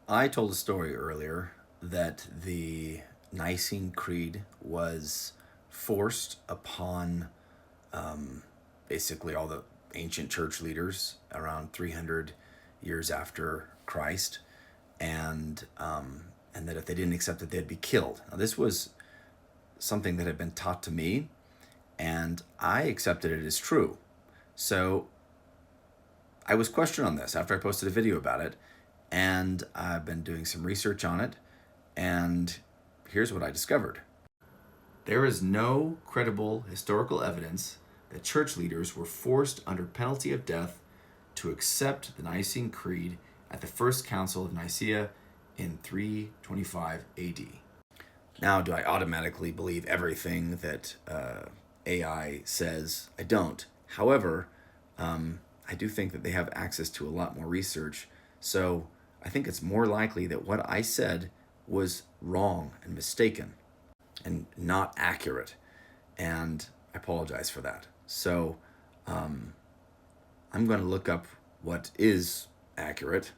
I told a story earlier that the Nicene Creed was forced upon basically all the ancient church leaders around 300 years after Christ, and that if they didn't accept it, they'd be killed. Now, this was something that had been taught to me, and I accepted it as true. So I was questioned on this after I posted a video about it, and I've been doing some research on it, and here's what I discovered. There is no credible historical evidence that church leaders were forced under penalty of death to accept the Nicene Creed at the First Council of Nicaea in 325 AD. Now, do I automatically believe everything that AI says? I don't. However, I do think that they have access to a lot more research. So I think it's more likely that what I said was wrong and mistaken and not accurate. And I apologize for that. So I'm going to look up what is accurate.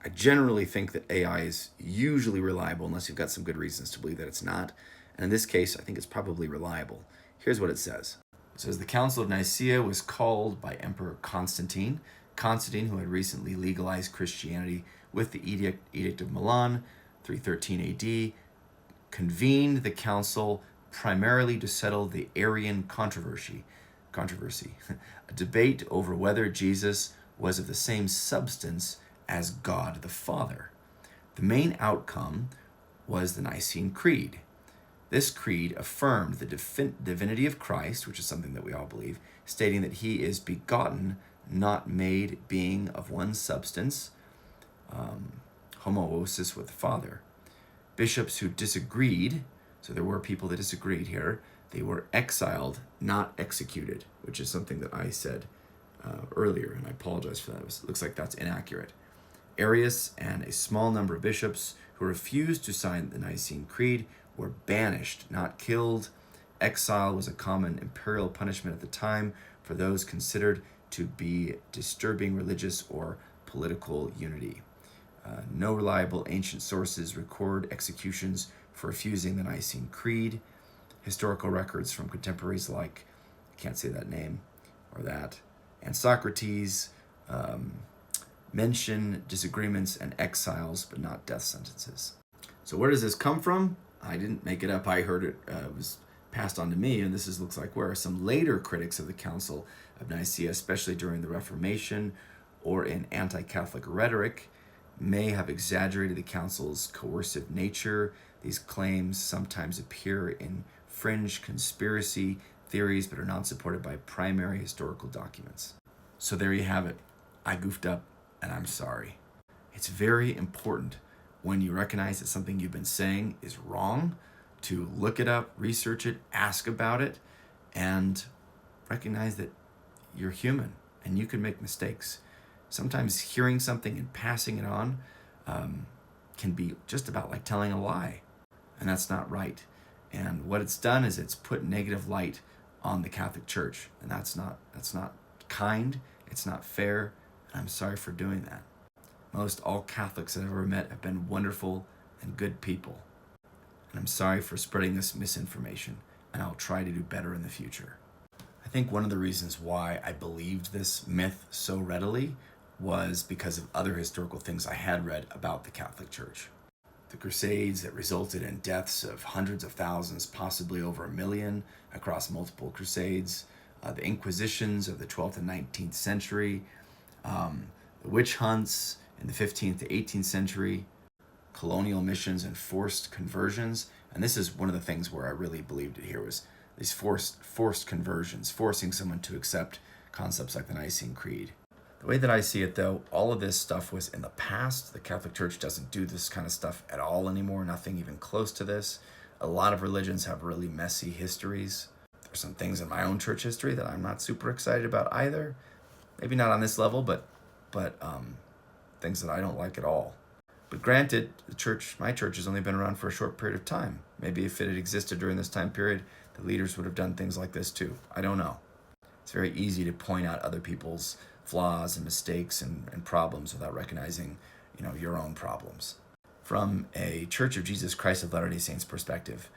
I generally think that AI is usually reliable unless you've got some good reasons to believe that it's not. And in this case, I think it's probably reliable. Here's what it says. It says the Council of Nicaea was called by Emperor Constantine. Constantine, who had recently legalized Christianity with the Edict of Milan, 313 AD, convened the council primarily to settle the Arian controversy, a debate over whether Jesus was of the same substance as God the Father. The main outcome was the Nicene Creed. This creed affirmed the divinity of Christ, which is something that we all believe, stating that he is begotten, not made, being of one substance, homoousis with the Father. Bishops who disagreed, so there were people that disagreed here, they were exiled, not executed, which is something that I said earlier, and I apologize for that. It looks like that's inaccurate. Arius and a small number of bishops who refused to sign the Nicene Creed were banished, not killed. Exile was a common imperial punishment at the time for those considered to be disturbing religious or political unity. No reliable ancient sources record executions for refusing the Nicene Creed. Historical records from contemporaries like, I can't say that name or that, and Socrates mention disagreements and exiles, but not death sentences. So where does this come from? I didn't make it up. I heard it was passed on to me, and this looks like where some later critics of the Council of Nicaea, especially during the Reformation or in anti-Catholic rhetoric, may have exaggerated the council's coercive nature. These claims sometimes appear in fringe conspiracy theories, but are not supported by primary historical documents. So there you have it. I goofed up, and I'm sorry. It's very important when you recognize that something you've been saying is wrong to look it up, research it, ask about it, and recognize that you're human and you can make mistakes. Sometimes hearing something and passing it on can be just about like telling a lie, and that's not right. And what it's done is it's put negative light on the Catholic Church, and that's not kind, it's not fair, and I'm sorry for doing that. Most all Catholics I've ever met have been wonderful and good people, and I'm sorry for spreading this misinformation, and I'll try to do better in the future. I think one of the reasons why I believed this myth so readily was because of other historical things I had read about the Catholic Church. The Crusades that resulted in deaths of hundreds of thousands, possibly over 1 million across multiple crusades, the Inquisitions of the 12th and 19th century, the witch hunts in the 15th to 18th century, colonial missions and forced conversions. And this is one of the things where I really believed it here was these forced conversions, forcing someone to accept concepts like the Nicene Creed. The way that I see it, though, all of this stuff was in the past. The Catholic Church doesn't do this kind of stuff at all anymore, nothing even close to this. A lot of religions have really messy histories. There's some things in my own church history that I'm not super excited about either. Maybe not on this level, but things that I don't like at all. But granted, my church has only been around for a short period of time. Maybe if it had existed during this time period, the leaders would have done things like this too. I don't know. It's very easy to point out other people's flaws and mistakes and problems without recognizing, your own problems. From a Church of Jesus Christ of Latter-day Saints perspective,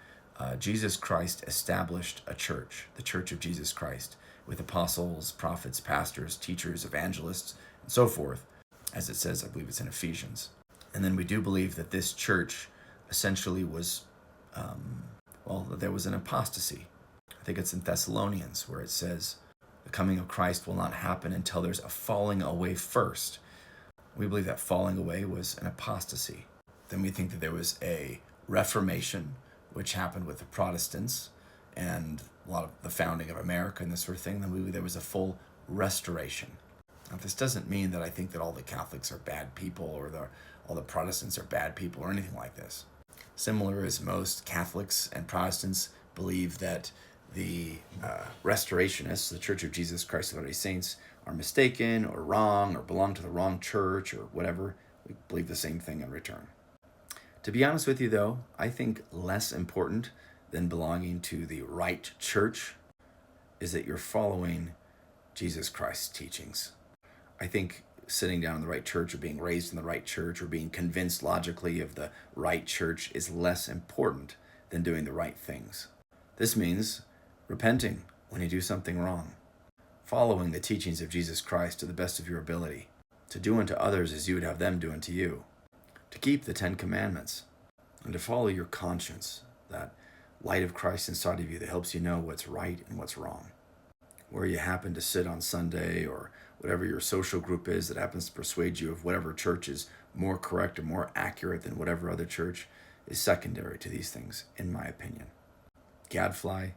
Jesus Christ established a church, the Church of Jesus Christ, with apostles, prophets, pastors, teachers, evangelists, and so forth, as it says, I believe it's in Ephesians. And then we do believe that this church essentially was, that there was an apostasy. I think it's in Thessalonians where it says, the coming of Christ will not happen until there's a falling away first. We believe that falling away was an apostasy. Then we think that there was a Reformation, which happened with the Protestants and a lot of the founding of America and this sort of thing. Then we believe there was a full restoration. Now, this doesn't mean that I think that all the Catholics are bad people or all the Protestants are bad people or anything like this. Similar as most Catholics and Protestants believe that the Restorationists, the Church of Jesus Christ of Latter-day Saints, are mistaken or wrong or belong to the wrong church or whatever. We believe the same thing in return. To be honest with you, though, I think less important than belonging to the right church is that you're following Jesus Christ's teachings. I think sitting down in the right church or being raised in the right church or being convinced logically of the right church is less important than doing the right things. This means repenting when you do something wrong, following the teachings of Jesus Christ to the best of your ability, to do unto others as you would have them do unto you, to keep the 10 Commandments, and to follow your conscience, that light of Christ inside of you that helps you know what's right and what's wrong. Where you happen to sit on Sunday or whatever your social group is that happens to persuade you of whatever church is more correct or more accurate than whatever other church is secondary to these things, in my opinion. Gadfly,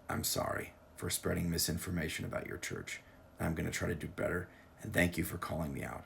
I'm sorry for spreading misinformation about your church. I'm going to try to do better, and thank you for calling me out.